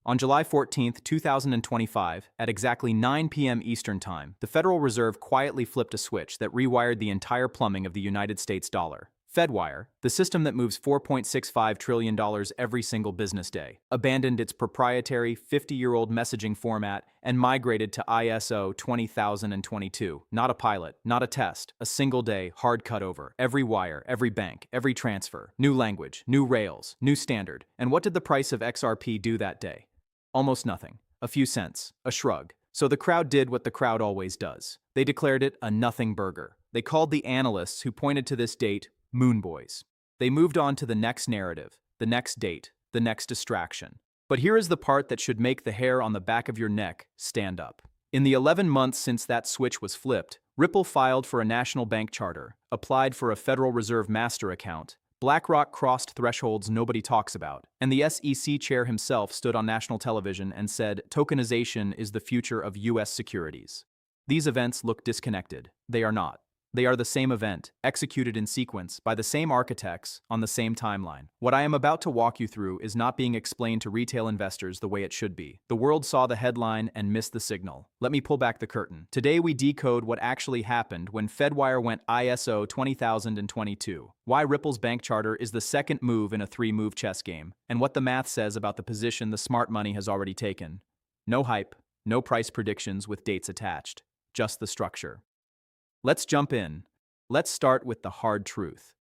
On July 14, 2025, at exactly 9 p.m. Eastern Time, the Federal Reserve quietly flipped a switch that rewired the entire plumbing of the United States dollar. FedWire, the system that moves $4.65 trillion every single business day, abandoned its proprietary 50-year-old messaging format and migrated to ISO 20022. Not a pilot, not a test, a single day, hard cutover. Every wire, every bank, every transfer. New language, new rails, new standard. And what did the price of XRP do that day? Almost nothing. A few cents. A shrug. So the crowd did what the crowd always does. They declared it a nothing burger. They called the analysts who pointed to this date Moon Boys. They moved on to the next narrative, the next date, the next distraction. But here is the part that should make the hair on the back of your neck stand up. In the 11 months since that switch was flipped, Ripple filed for a national bank charter, applied for a Federal Reserve master account, BlackRock crossed thresholds nobody talks about, and the SEC chair himself stood on national television and said tokenization is the future of US securities. These events look disconnected. They are not. They are the same event, executed in sequence, by the same architects, on the same timeline. What I am about to walk you through is not being explained to retail investors the way it should be. The world saw the headline and missed the signal. Let me pull back the curtain. Today we decode what actually happened when FedWire went ISO 20022, why Ripple's bank charter is the second move in a three-move chess game, and what the math says about the position the smart money has already taken. No hype, no price predictions with dates attached, just the structure. Let's jump in. Let's start with the hard truth.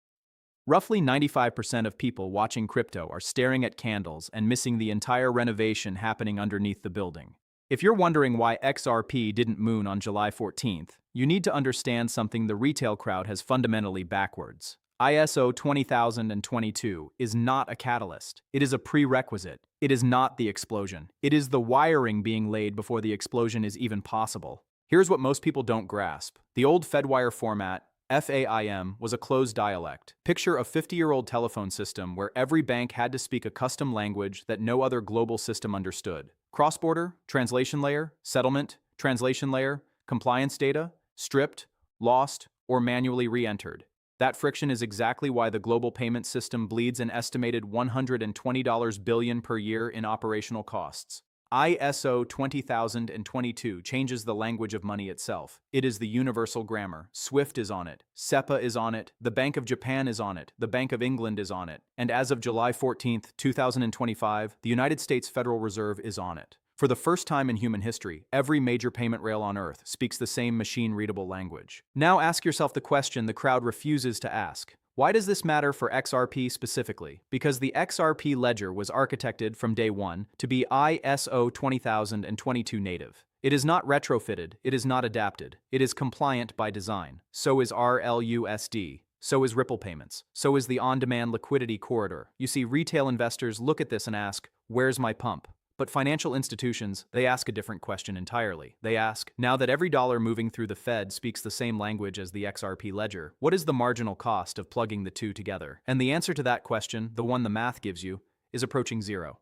Roughly 95% of people watching crypto are staring at candles and missing the entire renovation happening underneath the building. If you're wondering why XRP didn't moon on July 14th, you need to understand something the retail crowd has fundamentally backwards. ISO 20022 is not a catalyst. It is a prerequisite. It is not the explosion. It is the wiring being laid before the explosion is even possible. Here's what most people don't grasp. The old FedWire format, FAIM, was a closed dialect. Picture a 50-year-old telephone system where every bank had to speak a custom language that no other global system understood. Cross-border, translation layer, settlement, translation layer, compliance data, stripped, lost, or manually re-entered. That friction is exactly why the global payment system bleeds an estimated $120 billion per year in operational costs. ISO 20022 changes the language of money itself. It is the universal grammar. SWIFT is on it. SEPA is on it. The Bank of Japan is on it. The Bank of England is on it. And as of July 14, 2025, the United States Federal Reserve is on it. For the first time in human history, every major payment rail on Earth speaks the same machine-readable language. Now ask yourself the question the crowd refuses to ask. Why does this matter for XRP specifically? Because the XRP ledger was architected from day one to be ISO 20022 native. It is not retrofitted, it is not adapted, it is compliant by design. So is RLUSD. So is Ripple payments. So is the on-demand liquidity corridor. You see, retail investors look at this and ask, where's my pump? But financial institutions, they ask a different question entirely. They ask, now that every dollar moving through the Fed speaks the same language as the XRP ledger, what is the marginal cost of plugging the two together? And the answer to that question, the one the math gives you, is approaching zero.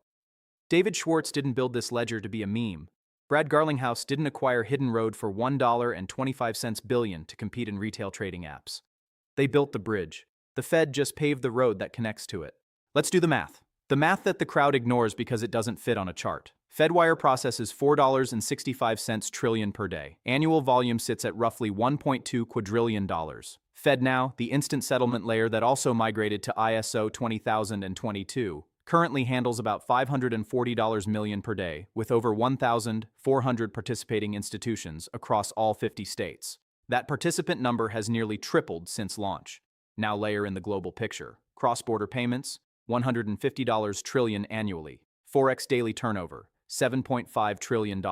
David Schwartz didn't build this ledger to be a meme. Brad Garlinghouse didn't acquire Hidden Road for $1.25 billion to compete in retail trading apps. They built the bridge. The Fed just paved the road that connects to it. Let's do the math. The math that the crowd ignores because it doesn't fit on a chart. FedWire processes $4.65 trillion per day. Annual volume sits at roughly $1.2 quadrillion. FedNow, the instant settlement layer that also migrated to ISO 20022, currently handles about $540 million per day, with over 1,400 participating institutions across all 50 states. That participant number has nearly tripled since launch. Now layer in the global picture. Cross-border payments, $150 trillion annually. Forex daily turnover, $7.5 trillion.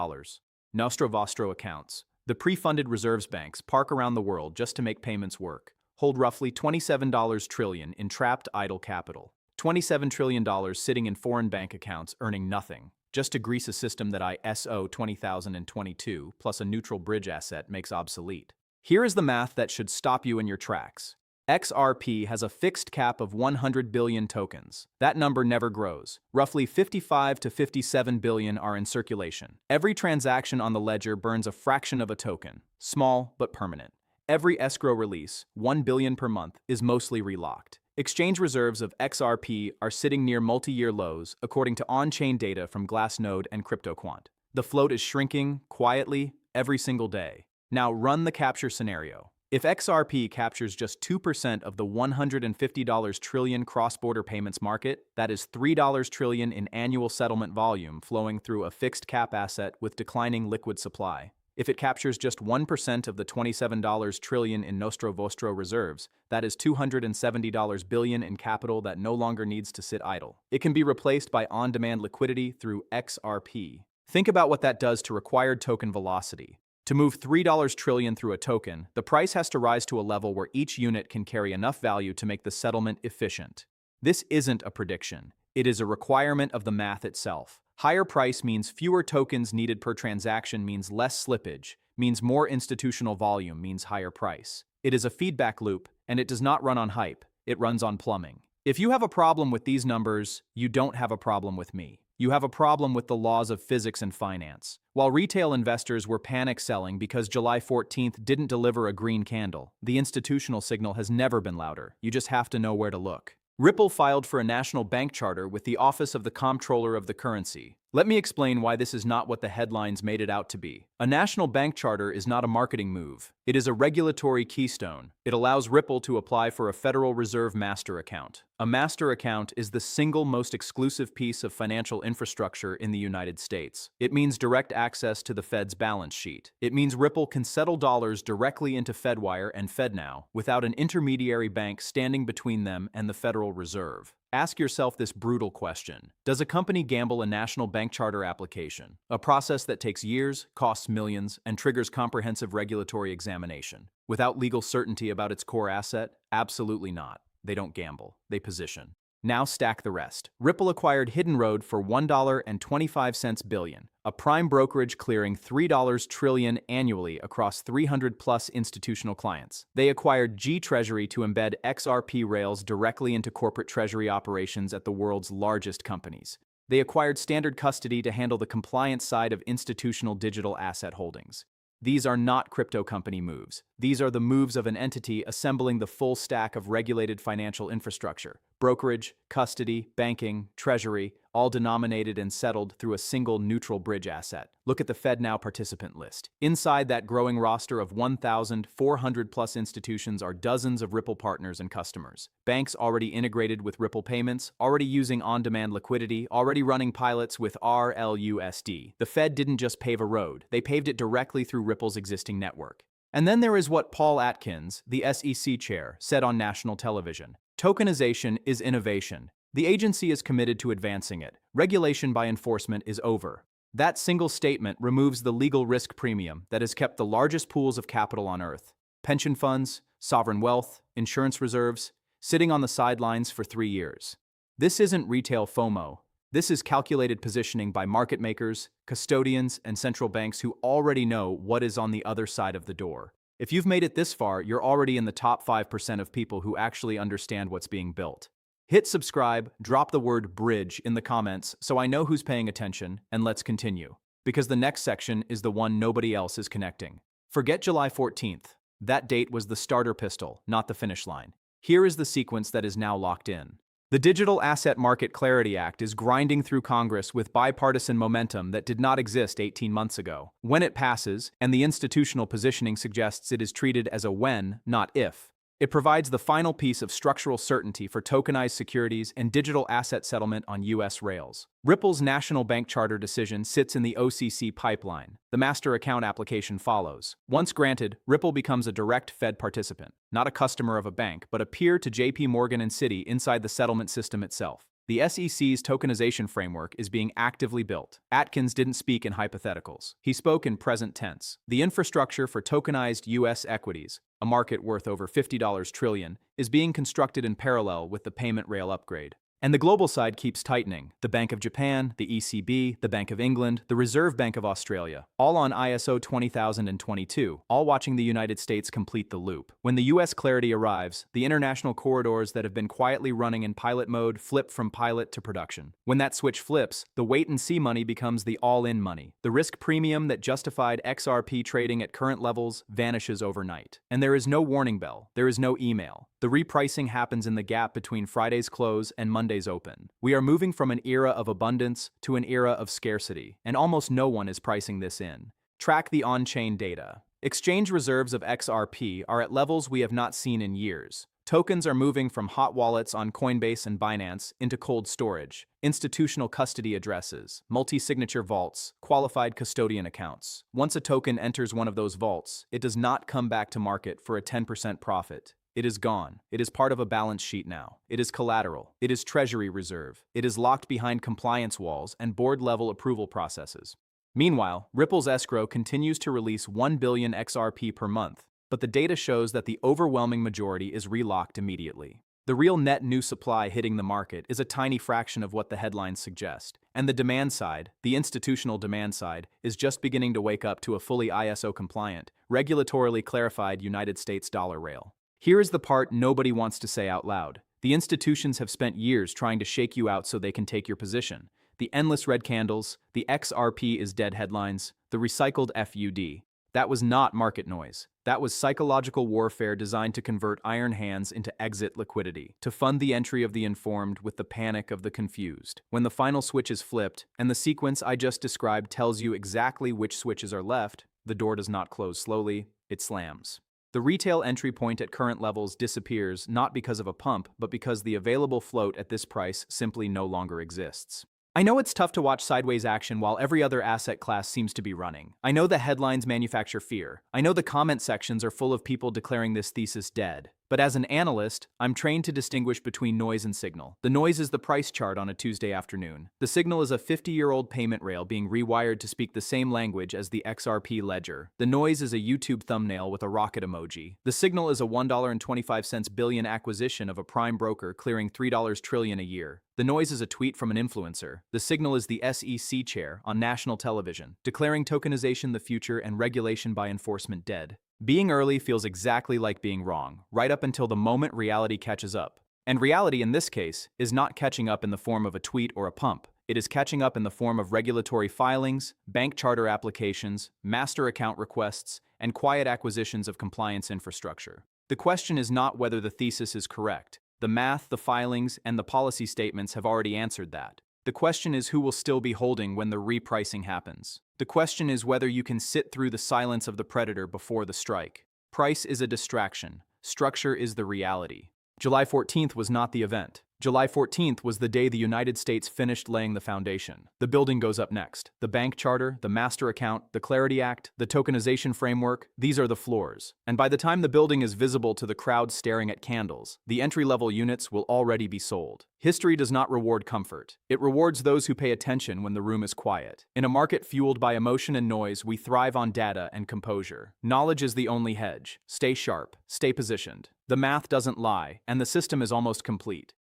Nostro Vostro accounts. The pre-funded reserves banks park around the world just to make payments work. Hold roughly $27 trillion in trapped idle capital. $27 trillion sitting in foreign bank accounts earning nothing. Just to grease a system that ISO 20022 plus a neutral bridge asset makes obsolete. Here is the math that should stop you in your tracks. XRP has a fixed cap of 100 billion tokens. That number never grows. Roughly 55 to 57 billion are in circulation. Every transaction on the ledger burns a fraction of a token, small but permanent. Every escrow release, 1 billion per month, is mostly relocked. Exchange reserves of XRP are sitting near multi-year lows, according to on-chain data from Glassnode and CryptoQuant. The float is shrinking, quietly, every single day. Now run the capture scenario. If XRP captures just 2% of the $150 trillion cross-border payments market, that is $3 trillion in annual settlement volume flowing through a fixed cap asset with declining liquid supply. If it captures just 1% of the $27 trillion in Nostro Vostro reserves, that is $270 billion in capital that no longer needs to sit idle. It can be replaced by on-demand liquidity through XRP. Think about what that does to required token velocity. To move $3 trillion through a token, the price has to rise to a level where each unit can carry enough value to make the settlement efficient. This isn't a prediction. It is a requirement of the math itself. Higher price means fewer tokens needed per transaction, means less slippage, means more institutional volume, means higher price. It is a feedback loop, and it does not run on hype. It runs on plumbing. If you have a problem with these numbers, you don't have a problem with me. You have a problem with the laws of physics and finance. While retail investors were panic selling because July 14th didn't deliver a green candle, the institutional signal has never been louder. You just have to know where to look. Ripple filed for a national bank charter with the Office of the Comptroller of the Currency. Let me explain why this is not what the headlines made it out to be. A national bank charter is not a marketing move. It is a regulatory keystone. It allows Ripple to apply for a Federal Reserve master account. A master account is the single most exclusive piece of financial infrastructure in the United States. It means direct access to the Fed's balance sheet. It means Ripple can settle dollars directly into FedWire and FedNow without an intermediary bank standing between them and the Federal Reserve. Ask yourself this brutal question. Does a company gamble a national bank charter application, a process that takes years, costs millions, and triggers comprehensive regulatory examination, without legal certainty about its core asset? Absolutely not. They don't gamble. They position. Now stack the rest. Ripple acquired Hidden Road for $1.25 billion, a prime brokerage clearing $3 trillion annually across 300-plus institutional clients. They acquired G Treasury to embed XRP rails directly into corporate treasury operations at the world's largest companies. They acquired Standard Custody to handle the compliance side of institutional digital asset holdings. These are not crypto company moves. These are the moves of an entity assembling the full stack of regulated financial infrastructure: brokerage, custody, banking, treasury, all denominated and settled through a single neutral bridge asset. Look at the FedNow participant list. Inside that growing roster of 1,400-plus institutions are dozens of Ripple partners and customers. Banks already integrated with Ripple payments, already using on-demand liquidity, already running pilots with RLUSD. The Fed didn't just pave a road, they paved it directly through Ripple's existing network. And then there is what Paul Atkins, the SEC chair, said on national television. Tokenization is innovation. The agency is committed to advancing it. Regulation by enforcement is over. That single statement removes the legal risk premium that has kept the largest pools of capital on Earth, pension funds, sovereign wealth, insurance reserves, sitting on the sidelines for 3 years. This isn't retail FOMO. This is calculated positioning by market makers, custodians, and central banks who already know what is on the other side of the door. If you've made it this far, you're already in the top 5% of people who actually understand what's being built. Hit subscribe, drop the word bridge in the comments so I know who's paying attention, and let's continue. Because the next section is the one nobody else is connecting. Forget July 14th. That date was the starter pistol, not the finish line. Here is the sequence that is now locked in. The Digital Asset Market Clarity Act is grinding through Congress with bipartisan momentum that did not exist 18 months ago. When it passes, and the institutional positioning suggests it is treated as a when, not if, it provides the final piece of structural certainty for tokenized securities and digital asset settlement on U.S. rails. Ripple's national bank charter decision sits in the OCC pipeline. The master account application follows. Once granted, Ripple becomes a direct Fed participant, not a customer of a bank, but a peer to JP Morgan and Citi inside the settlement system itself. The SEC's tokenization framework is being actively built. Atkins didn't speak in hypotheticals. He spoke in present tense. The infrastructure for tokenized U.S. equities, a market worth over $50 trillion, is being constructed in parallel with the payment rail upgrade. And the global side keeps tightening. The Bank of Japan, the ECB, the Bank of England, the Reserve Bank of Australia, all on ISO 20022, all watching the United States complete the loop. When the US clarity arrives, the international corridors that have been quietly running in pilot mode flip from pilot to production. When that switch flips, the wait-and-see money becomes the all-in money. The risk premium that justified XRP trading at current levels vanishes overnight. And there is no warning bell. There is no email. The repricing happens in the gap between Friday's close and Monday's open. We are moving from an era of abundance to an era of scarcity, and almost no one is pricing this in. Track the on-chain data. Exchange reserves of XRP are at levels we have not seen in years. Tokens are moving from hot wallets on Coinbase and Binance into cold storage, institutional custody addresses, multi-signature vaults, qualified custodian accounts. Once a token enters one of those vaults, it does not come back to market for a 10% profit. It is gone. It is part of a balance sheet now. It is collateral. It is treasury reserve. It is locked behind compliance walls and board-level approval processes. Meanwhile, Ripple's escrow continues to release 1 billion XRP per month, but the data shows that the overwhelming majority is relocked immediately. The real net new supply hitting the market is a tiny fraction of what the headlines suggest, and the demand side, the institutional demand side, is just beginning to wake up to a fully ISO-compliant, regulatorily clarified United States dollar rail. Here is the part nobody wants to say out loud. The institutions have spent years trying to shake you out so they can take your position. The endless red candles, the XRP is dead headlines, the recycled FUD. That was not market noise. That was psychological warfare designed to convert iron hands into exit liquidity, to fund the entry of the informed with the panic of the confused. When the final switch is flipped, and the sequence I just described tells you exactly which switches are left, the door does not close slowly, it slams. The retail entry point at current levels disappears not because of a pump, but because the available float at this price simply no longer exists. I know it's tough to watch sideways action while every other asset class seems to be running. I know the headlines manufacture fear. I know the comment sections are full of people declaring this thesis dead. But as an analyst, I'm trained to distinguish between noise and signal. The noise is the price chart on a Tuesday afternoon. The signal is a 50-year-old payment rail being rewired to speak the same language as the XRP ledger. The noise is a YouTube thumbnail with a rocket emoji. The signal is a $1.25 billion acquisition of a prime broker clearing $3 trillion a year. The noise is a tweet from an influencer. The signal is the SEC chair on national television, declaring tokenization the future and regulation by enforcement dead. Being early feels exactly like being wrong, right up until the moment reality catches up. And reality in this case is not catching up in the form of a tweet or a pump. It is catching up in the form of regulatory filings, bank charter applications, master account requests, and quiet acquisitions of compliance infrastructure. The question is not whether the thesis is correct. The math, the filings, and the policy statements have already answered that. The question is who will still be holding when the repricing happens. The question is whether you can sit through the silence of the predator before the strike. Price is a distraction. Structure is the reality. July 14th was not the event. July 14th was the day the United States finished laying the foundation. The building goes up next. The bank charter, the master account, the Clarity Act, the tokenization framework, these are the floors. And by the time the building is visible to the crowd staring at candles, the entry-level units will already be sold. History does not reward comfort. It rewards those who pay attention when the room is quiet. In a market fueled by emotion and noise, we thrive on data and composure. Knowledge is the only hedge. Stay sharp. Stay positioned. The math doesn't lie, and the system is almost complete.